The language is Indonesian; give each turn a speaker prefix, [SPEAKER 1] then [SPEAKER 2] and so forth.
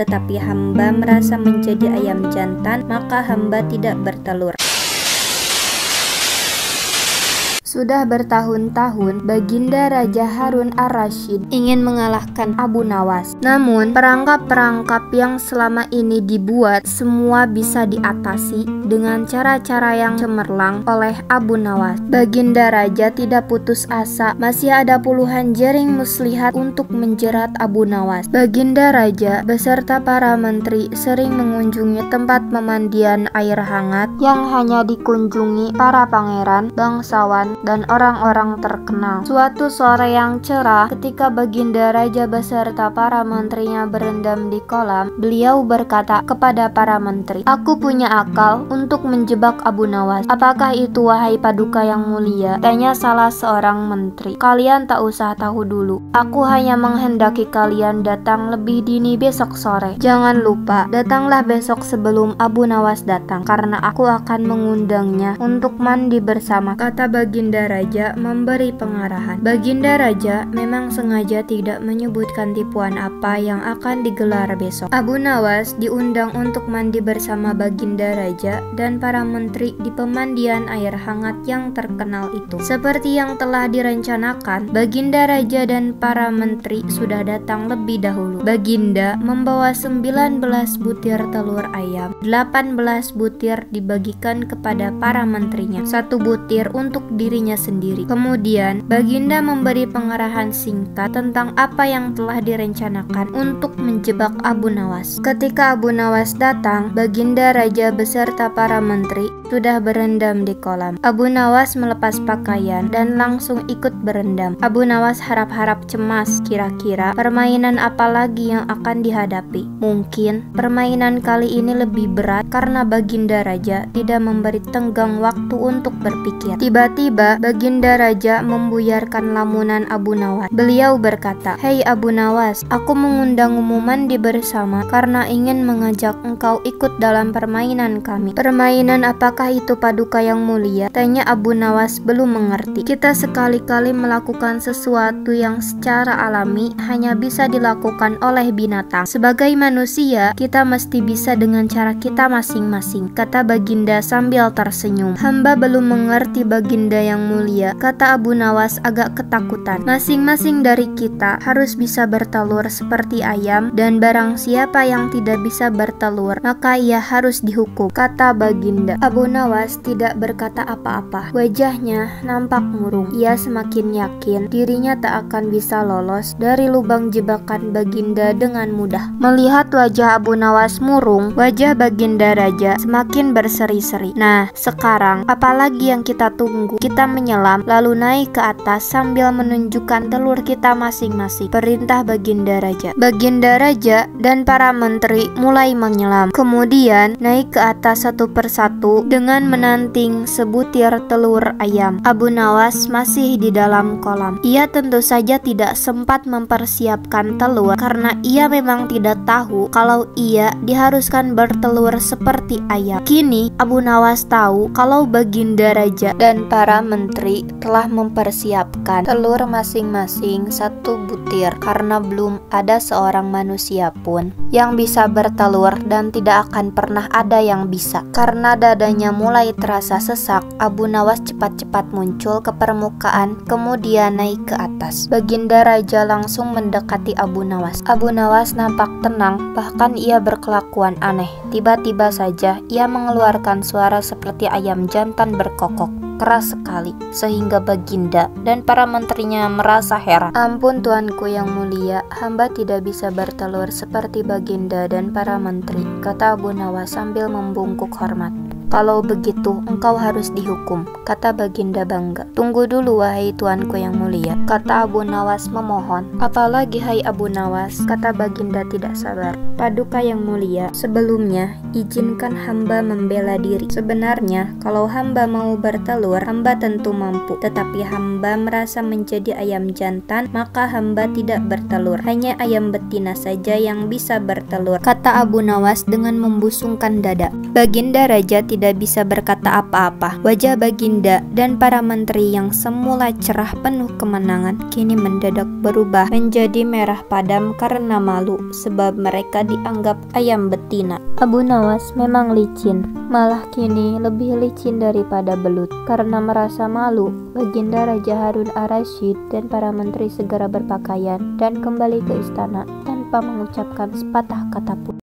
[SPEAKER 1] tetapi hamba merasa menjadi ayam jantan, maka hamba tidak bertelur. Sudah bertahun-tahun Baginda Raja Harun Ar-Rasyid ingin mengalahkan Abu Nawas. Namun perangkap-perangkap yang selama ini dibuat semua bisa diatasi dengan cara-cara yang cemerlang oleh Abu Nawas. Baginda Raja tidak putus asa, masih ada puluhan jaring muslihat untuk menjerat Abu Nawas. Baginda Raja beserta para menteri sering mengunjungi tempat pemandian air hangat yang hanya dikunjungi para pangeran, bangsawan, dan orang-orang terkenal. Suatu sore yang cerah, ketika Baginda Raja beserta para menterinya berendam di kolam, beliau berkata kepada para menteri, "Aku punya akal untuk menjebak Abu Nawas." "Apakah itu, wahai paduka yang mulia?" tanya salah seorang menteri. "Kalian tak usah tahu dulu. Aku hanya menghendaki kalian datang lebih dini besok sore. Jangan lupa, datanglah besok sebelum Abu Nawas datang, karena aku akan mengundangnya untuk mandi bersama," kata Baginda Raja memberi pengarahan. Baginda Raja memang sengaja tidak menyebutkan tipuan apa yang akan digelar besok. Abu Nawas diundang untuk mandi bersama Baginda Raja dan para menteri di pemandian air hangat yang terkenal itu. Seperti yang telah direncanakan, Baginda Raja dan para menteri sudah datang lebih dahulu. Baginda membawa 19 butir telur ayam. 18 butir dibagikan kepada para menterinya, 1 butir untuk dirinya sendiri. Kemudian Baginda memberi pengarahan singkat tentang apa yang telah direncanakan untuk menjebak Abu Nawas. Ketika Abu Nawas datang, Baginda Raja beserta para menteri sudah berendam di kolam. Abu Nawas melepas pakaian dan langsung ikut berendam. Abu Nawas harap-harap cemas, kira-kira permainan apa lagi yang akan dihadapi. Mungkin permainan kali ini lebih berat karena Baginda Raja tidak memberi tenggang waktu untuk berpikir. Tiba-tiba Baginda Raja membuyarkan lamunan Abu Nawas. Beliau berkata, "Hei Abu Nawas, aku mengundangmu mandi bersama karena ingin mengajak engkau ikut dalam permainan kami." "Permainan apakah itu, paduka yang mulia?" tanya Abu Nawas belum mengerti. "Kita sekali-kali melakukan sesuatu yang secara alami hanya bisa dilakukan oleh binatang. Sebagai manusia, kita mesti bisa dengan cara kita masing-masing," kata Baginda sambil tersenyum. "Hamba belum mengerti, Baginda yang mulia," kata Abu Nawas agak ketakutan. "Masing-masing dari kita harus bisa bertelur seperti ayam, dan barang siapa yang tidak bisa bertelur, maka ia harus dihukum," kata Baginda. Abu Nawas tidak berkata apa-apa. Wajahnya nampak murung. Ia semakin yakin dirinya tak akan bisa lolos dari lubang jebakan Baginda dengan mudah. Melihat wajah Abu Nawas murung, wajah Baginda Raja semakin berseri-seri. "Nah, sekarang apalagi yang kita tunggu? Kita menyelam lalu naik ke atas sambil menunjukkan telur kita masing-masing," perintah Baginda Raja. Baginda Raja dan para menteri mulai menyelam, kemudian naik ke atas satu persatu dengan menanting sebutir telur ayam. Abu Nawas masih di dalam kolam. Ia tentu saja tidak sempat mempersiapkan telur karena ia memang tidak tahu kalau ia diharuskan bertelur seperti ayam. Kini Abu Nawas tahu kalau Baginda Raja dan para menteri telah mempersiapkan telur masing-masing 1 butir karena belum ada seorang manusia pun yang bisa bertelur dan tidak akan pernah ada yang bisa. Karena dadanya mulai terasa sesak, Abu Nawas cepat-cepat muncul ke permukaan kemudian naik ke atas. Baginda Raja langsung mendekati Abu Nawas. Abu Nawas nampak tenang, bahkan ia berkelakuan aneh. Tiba-tiba saja ia mengeluarkan suara seperti ayam jantan berkokok keras sekali, sehingga Baginda dan para menterinya merasa heran. "Ampun tuanku yang mulia, hamba tidak bisa bertelur seperti Baginda dan para menteri," kata Abu Nawas sambil membungkuk hormat. "Kalau begitu, engkau harus dihukum," kata Baginda bangga. "Tunggu dulu, wahai tuanku yang mulia," kata Abu Nawas memohon. "Apalagi, hai Abu Nawas," kata Baginda tidak sabar. "Paduka yang mulia, sebelumnya izinkan hamba membela diri. Sebenarnya, kalau hamba mau bertelur, hamba tentu mampu. Tetapi hamba merasa menjadi ayam jantan, maka hamba tidak bertelur. Hanya ayam betina saja yang bisa bertelur," kata Abu Nawas dengan membusungkan dada. Baginda Raja tidak tidak bisa berkata apa-apa. Wajah Baginda dan para menteri yang semula cerah penuh kemenangan kini mendadak berubah menjadi merah padam karena malu, sebab mereka dianggap ayam betina. Abu Nawas memang licin, malah kini lebih licin daripada belut. Karena merasa malu, Baginda Raja Harun ar-Rasyid dan para menteri segera berpakaian dan kembali ke istana tanpa mengucapkan sepatah kata pun.